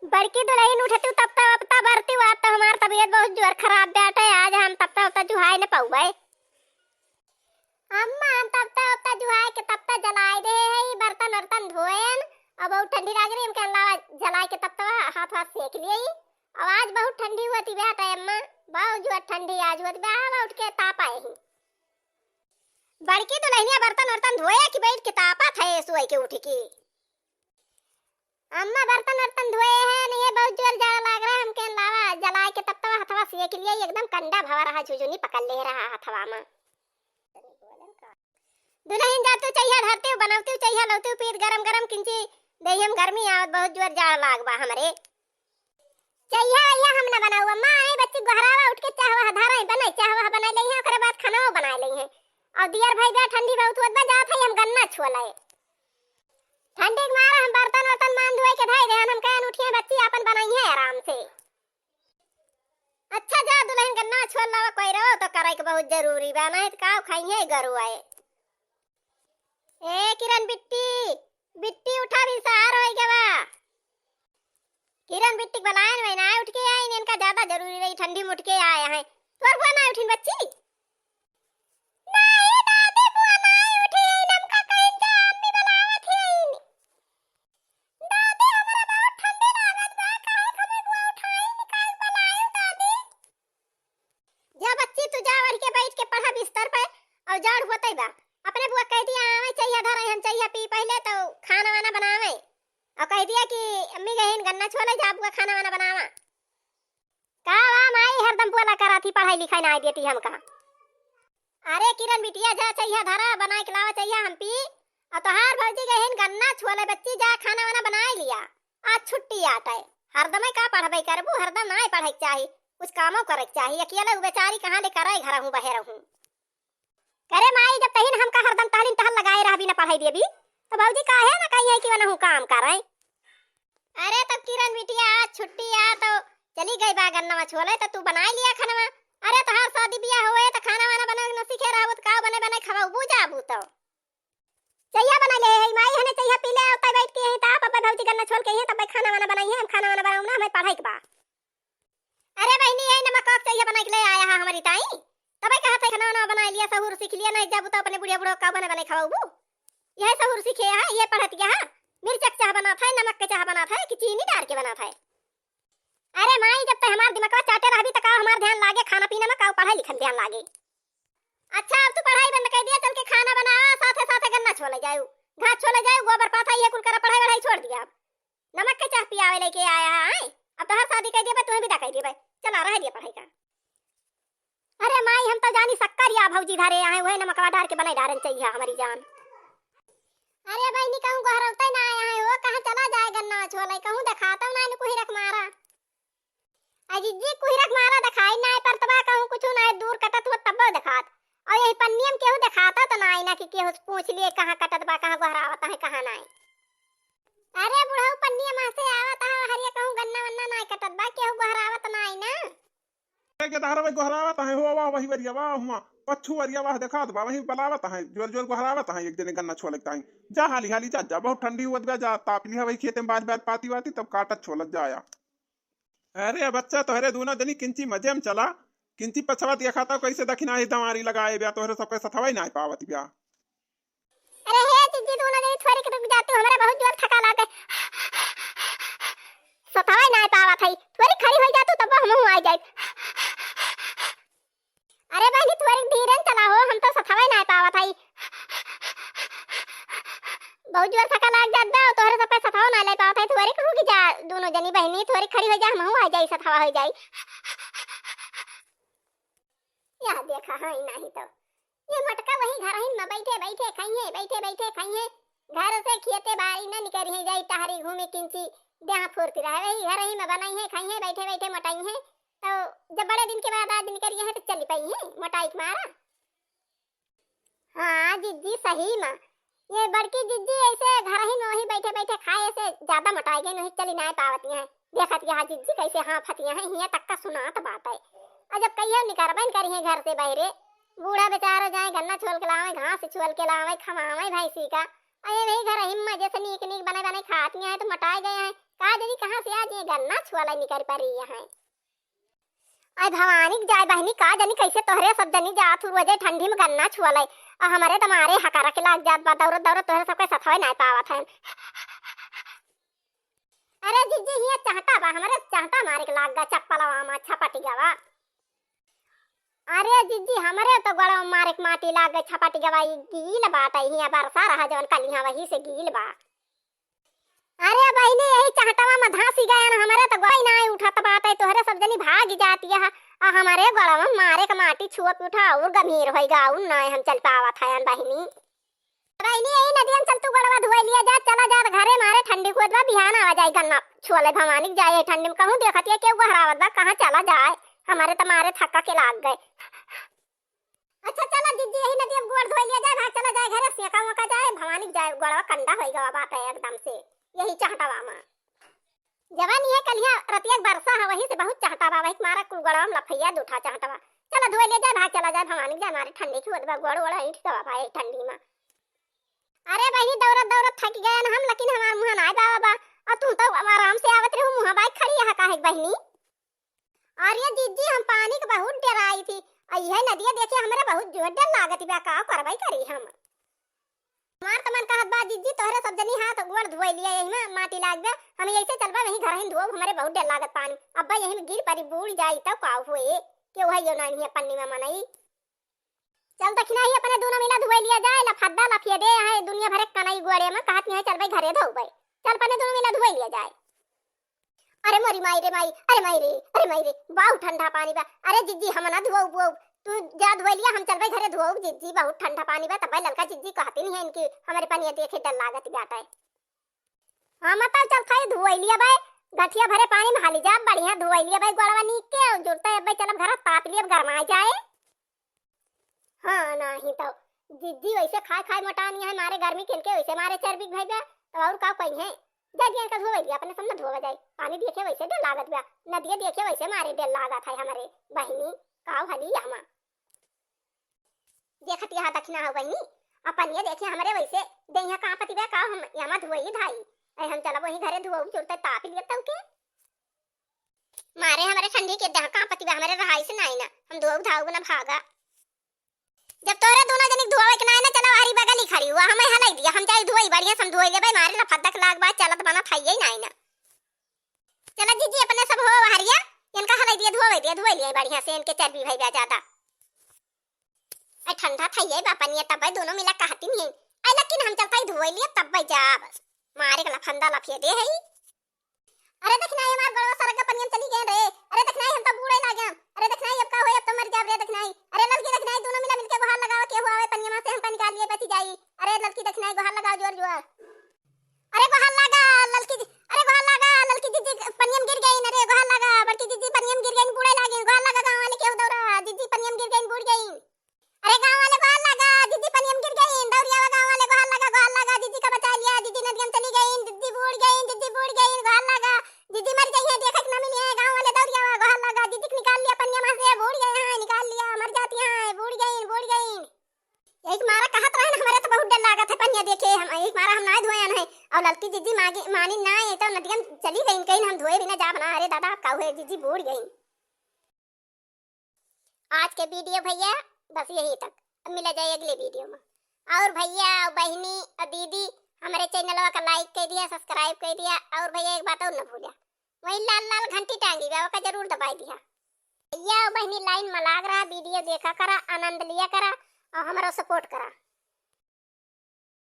बड़की दुल्हन उठती तब भरती हुआ तो हमारी तबीयत बहुत जोर खराब बैठे। आज हम तब जुहाई न पाऊबे। अम्मा हम तब जुहाई के तब जलाए दे है बर्तन वर्तन धोएन। अब बहुत ठंडी लग रही हमके अलावा जलाए के तब हाथ सेक लिए। अब आज बहुत ठंडी हुआ थी बैठे अम्मा, बहुत जोर ठंडी आज हुआ थी। उठ के ताप आए ही बड़की दुल्हनिया बर्तन वर्तन धोए कि बैठ के तापा थे सोई के उठ की। अम्मा बर्तन वर्तन धोए हैं नहीं, बहुत जोर जाड़ा लग रहा है हमके अलावा जलाए के तब हथवा सेक लिए। एकदम कंडा भवा रहा, झुझुनी पकड़ ले रहा हथवा में। दुल्हन जातू चाहिए धरती बनावती चाहिए लौती पीत गरम गरम किंची दही हम गर्मी आवत बहुत जोर जाड़ा लागबा हमरे चाहिए भैया हम न बनाऊ। अम्मा आई बच्ची गहरावा उठ के चाहवा धारा बनाई चाहवा बनाई लई है, ओकरे बाद खाना बनाई लई है। और दियर भाई बे ठंडी बहुत होत बा जात है हम गन्ना छुअले ठंडी के मारे हम बर्तन वर्तन मान धोए के धाई देहन हम कहन उठिए बच्ची अपन बनाई है आराम से। अच्छा जा दुल्हन गन्ना छोड़ लावा कोई रहो तो करे के बहुत जरूरी बा, नहीं तो काव खाई है गरु आए। ए किरण बिट्टी बिट्टी उठा भी सहार होई के बा। किरण बिट्टी बनाए में ना उठ के आई इनका ज्यादा जरूरी रही ठंडी मुठ के आए हैं। तोर बुआ ना उठिन बच्ची नहीं दादी बुआ नहीं उठी नमका कहीं जा अम्मी बनावत है। दादी हमरा बहुत ठंडी लागत बा काहे खमे बुआ उठाई निकाल बनाई दादी। जा बच्ची तू जा वर के बैठ के पढ़ा बिस्तर पे और जाड़ होतई बा। अपने बुआ कह दिया आवे चाहिए धरे हम चाहिए पी पहले तो खाना वाना बनावे और कह दिया कि अम्मी गहन गन्ना छोले जा बुआ खाना वाना बनावा। का वा माई हरदम बोला करा थी पढ़ाई लिखाई ना देती हमका। अरे किरण बिटिया जा चाहिए धरा बना के लावा चाहिए हम पी और तोहार भौजी गहन गन्ना छोले बच्ची जा खाना वाना बना लिया। आज छुट्टी आटे हरदम का पढ़बे करबू हरदम ना पढ़े चाहिए कुछ कामों करे चाहिए। अकेले बेचारी कहां ले करे घर हूं बहे रहूं करे माई जब तहिन हमका हरदम तालीम टहल लगाए रहबी ना पढ़ाई देबी तो भौजी काहे ना कही है कि वना हूं काम करे। अरे तब किरण बिटिया आज छुट्टी आ तो चली गई बा गन्ना छोले तो तू बना लिया खाना। अरे तोहार शादी ब्याह होए तो खाना वाना बना न सीखे रहबो तो का बने बने खवाऊ बुझाबू तो चाहिए बना ले है माई हने चाहिए पी ले औता बैठ के यही ता पापा भौजी गन्ना छोल के यही तब खाना वाना बनाई है हम खाना वाना बनाऊ ना हमें पढ़ाई के बा। अरे बहनी यही नमक कप चाहिए बना के ले आया है हमारी ताई तबे कहा था खाना वाना बना लिया सहूर सीख लिया नहीं जाबू तो अपने बुढ़िया बुढ़ो का बने बने खवाऊ यह सहूर सीखे है ये पढ़त गया है। मिर्च चाह बना था नमक के चाह बना था कि चीनी डाल के बना था। अरे माई जब तक हमार दिमाग चाटे रहबी त का हमार ध्यान लागे खाना पीना में का पढ़ाई लिखन ध्यान लागे। अच्छा अब तू पढ़ाई बंद कर दिया चल के खाना बना साथे साथे गन्ना छोले जाऊ घास छोले जाऊ गोबर पाथा ये कुल कर पढ़ाई वढ़ाई छोड़ दिया। नमक के चाह पियावे लेके आया है अब तो हर शादी कर दिया तुम्हें भी दा कर दिया चला रह दिया पढ़ाई का। अरे माई हम तो जानी शक्कर या भौजी धारे आए हुए नमक डाल के बनाई डारन चाहिए हमारी जान। अरे भाई नी कहूं गहरौते ना आया है वो कहां चला जाए गन्ना छोले कहूं दिखाता ना नु कोई रख मारा अजी जी कोई रख मारा दिखाई ना पर तबा कहूं कुछ ना दूर कटत हो तब दिखात और यही पन्नियम केहू दिखाता तो ना ना कि केहू पूछ लिए कहां कटत बा कहां गहरावत है कहां ना। अरे बुढ़ऊ पन्नियम से आवत है हरिया कहूं गन्ना वन्ना ना कटत बा केहू गहरावत ना के धारा में गहरावत है हो वाह वही वरिया वाह हुआ पछू वरिया वाह दिखात बा वही बलावत है जोर जोर गहरावत है एक दिन गन्ना छोलक ताई जा हाली हाली जा बहुत ठंडी हुत बा जा ताप लिया वही खेते में बाद पाती वाती तब काटत छोलत जाया। अरे बच्चा तोहरे दोनों जनी किंची मजे में चला किंची पछवा दिया खाता कैसे दखिना ही दमारी लगाए ब्या तोहरे सबके सथवाई ना पावत ब्या। अरे हे चिज्जी दोनों जनी थोड़ी के रुक जाते हमरा बहुत जोर थका लागे सथवाई ना पावत है थोड़ी खड़ी हो जातू तब हम आ जाए। अरे भाई थोड़ी धीरे चला हो हम तो सथवाई ना पावत है बहुत जोर थका लाग जात बा तोहरे सब पे सथाव ना ले पावत है थोड़ी कहू की जा दोनों जनी बहनी थोड़ी खड़ी हो जा हम आ जाई सथवा हो जाई। या देखा है नहीं तो ये मटका वही घर ही में बैठे बैठे खाइए घर से खेते बारी न निकल ही जाई टहरी घूमे किंची देह फुर्ती रहे वही घर ही में बनाई है खाइए बैठे बैठे मोटाई है तो जब बड़े दिन के बाद आज निकल है तो चली पाई है मोटाई के मारा। हाँ जिज्जी सही मां ये बड़की जिज्जी ऐसे घर ही में वही बैठे बैठे खाए से ज्यादा मोटाई गई नहीं चली ना पावती है देखत यहाँ जिज्जी कैसे हाँ फतिया है हिया तक का सुनात बात है। और जब कहियो निकरबन करिए घर से बहरे बूढ़ा बेचारा जाए गन्ना छोल के लावे घास छोल के लावे खवावे भैंसी का अरे वही घर हिम्मा जैसे नीक नीक बने बने खाती हैं तो मोटाए गए हैं का जदी कहां कहाँ से आज ये गन्ना छुआला निकल पड़ी यहाँ। आई भवानी जाय बहनी का जानी कैसे तोहरे सब जनी जात हुए जे ठंडी में गन्ना छुआला और हमारे तुम्हारे हकारा के लाग जात बा दौड़त दौड़त तोहरे सबके सथवे नहीं पावत है। अरे जीजी हिया चाहता बा हमारे चाहता मारे के लाग गा चप्पलवा में छपटी गवा। अरे जीजी हमारे तो गड़ा मारे के माटी लाग गई छपटी गवा गील बात है हिया बरसा रहा जवन कल यहाँ वही से गील बा। अरे बहनी यही चाहतावा में धांसी गया ना हमारे तो गोई ना उठत बात है तोहरे सब जनी भाग जाती है आ हमारे गड़ा में मारे के माटी छुआ उठा और गंभीर होइगा उन ना हम चल पावत है बहनी। बहनी यही नदी में चल तू गड़वा धोई लिया जा चला जा घरे मारे ठंडी को बा बिहान आ जाए गन्ना छुअले भवानी जाए ठंडी में कहूं देखत है केहू हरावत बा कहां चला जाए हमारे तुम्हारे थक्का के लाग गए। अच्छा चला दीदी यही नदी में गोड़ धोई लिया जाए भाग चला जाए घरे सेका मका जाए भवानी जाए गड़वा कंडा होइगा बात है एकदम से यही चाहतावा मां जवान ये कलिया रतिया बरसा है वही से बहुत चाहतावा वही मारा कुल गड़वा में लफैया दूठा चाहतावा चला धोई ले जाए भाग चला जाए भवानी जाए हमारे ठंडी की होदबा गोड़ ओड़ा ईट दवा भाई ठंडी में। अरे बहनी दौड़त दौड़त थक गए ना हम लेकिन हमार मुंह ना बाबा और तू तो आराम से आवत रहो मुंह बाइक खड़ी है काहे बहनी। और ये दीदी हम पानी के बहुत डर आई थी और यह नदिया देखे हमरा बहुत जोर डर लागत बा का करवाई करी हम हमार तमन कहत बा दीदी तोहरे सब जनी हाथ गोड़ धोई लिया यही में माटी लाग गया हम ऐसे चलबा वही घर ही धोब हमारे बहुत डर लागत पानी अब्बा यही में गिर पड़ी बूढ़ जाई तब का होए के वही यो नानी पन्नी में मनई चल दखना ही अपने दोनों मिला धोई लिया जाए लफद्दा लफिए दे है दुनिया भर कनाई गोड़े में कहत नहीं चल भाई घरे धोबे चल अपने दोनों मिला धोई लिया जाए। अरे मोरी माई रे माई अरे माई रे बहुत ठंडा पानी बा। अरे जीजी हम ना धोऊ वो तू जा धोई लिया हम चल भाई घरे धोऊ जीजी बहुत ठंडा पानी बा तब लड़का जीजी कहती नहीं है इनकी हमारे पानी देखे डर लागत जाता है। हां मत चल खाई धोई लिया भाई गठिया भरे पानी में हाली जा बढ़िया धोई लिया भाई गोड़वा नीक के जुड़ता है भाई चल घर ताप लिया गरमा जाए। हाँ नहीं तो जीजी वैसे खाए खाए मोटानी है मारे गर्मी खेलके वैसे मारे चर्बी भाई बा तो और का कहीं है जदिया का धोवे लिया अपने सामने धोवा जाए पानी देखे वैसे डर लागत बा नदिया देखे वैसे मारे डर लागत है हमारे बहनी काव हली हमा देखत यहां दखना हो बहनी अपन ये देखे हमारे वैसे देहिया कहां पति बा काव हम यहां धोई धाई ऐ हम चला वही घरे धोऊ चुरते ताप लिया तब के मारे हमारे ठंडी के दह कहां पति बा हमारे रहाई से नहीं ना हम धोऊ धाऊ ना भागा जब तोरे दोनों जने धोवे के ना चला हरी बगली खड़ी हुआ हमें हलाई दिया हम जाई धोई बढ़िया सम धोई ले भाई मारे लफदक लाग बात चलत बना थाई नहीं ना चला जीजी अपने सब हो हरिया इनका हलाई दिया धोई लिया बढ़िया से इनके चर्बी भाई बा ज्यादा ए ठंडा थाई है बापनिया तब भाई दोनों मिला कहती नहीं आई लेकिन हम चलता ही धोई लिया तब भाई जा बस मारे के लफंदा लफिए दे है। अरे देखना है हमार गड़वा सरग पनियम चली गए रे अरे देखना है हम तो बूढ़े लागे अरे देखना है अब का होए अब तो मर जाब रे देखना है अरे लड़की देखना है दोनों मिला मिलके गुहार लगाओ के हुआ है पनियमा से हम निकाल लिए बची जाई। अरे लड़की देखना है गुहार लगाओ जोर जोर अरे गुहार लगा लड़की अरे गुहार लगा लड़की दीदी पनियम गिर गई अरे गुहार लगा बड़की दीदी पनियम गिर गई बूढ़े लागे गुहार लगा गांव वाले के दौड़ा दीदी पनियम गिर गई बूढ़ गई अरे गांव वाले गुहार लगा दीदी पनियम गिर गई दौड़िया गांव वाले गुहार लगा दीदी का बचा लिया दीदी नदी में चली गई दीदी बूढ़ गई गुहार लगा दीदी मर गई है देखत ना मिली है गांव वाले दौड़िया गुहार लगा दीदी निकाल लिया पनियमा से बूढ़ गई है निकाल लिया मर जाती है बूढ़ गई एक मारा कहत रहे हमारे तो बहुत डर लागत है पनिया देखे हम एक मारा हम ना धोया नहीं और लड़की दीदी मानी ना है तो नदिया चली गई कहीं हम धोए बिना जा बना अरे दादा का हुए दीदी बूढ़ गई। आज के वीडियो भैया बस यही तक अब मिला जाए अगले वीडियो में और भैया और बहनी और दीदी हमारे चैनल का लाइक कर दिया सब्सक्राइब कर दिया और भैया एक बात और न भूलिया वही लाल लाल घंटी टांगी बाबा का जरूर दबाई दिया भैया और बहनी लाइन में लाग रहा वीडियो देखा करा आनंद लिया करा और हमारा सपोर्ट करा।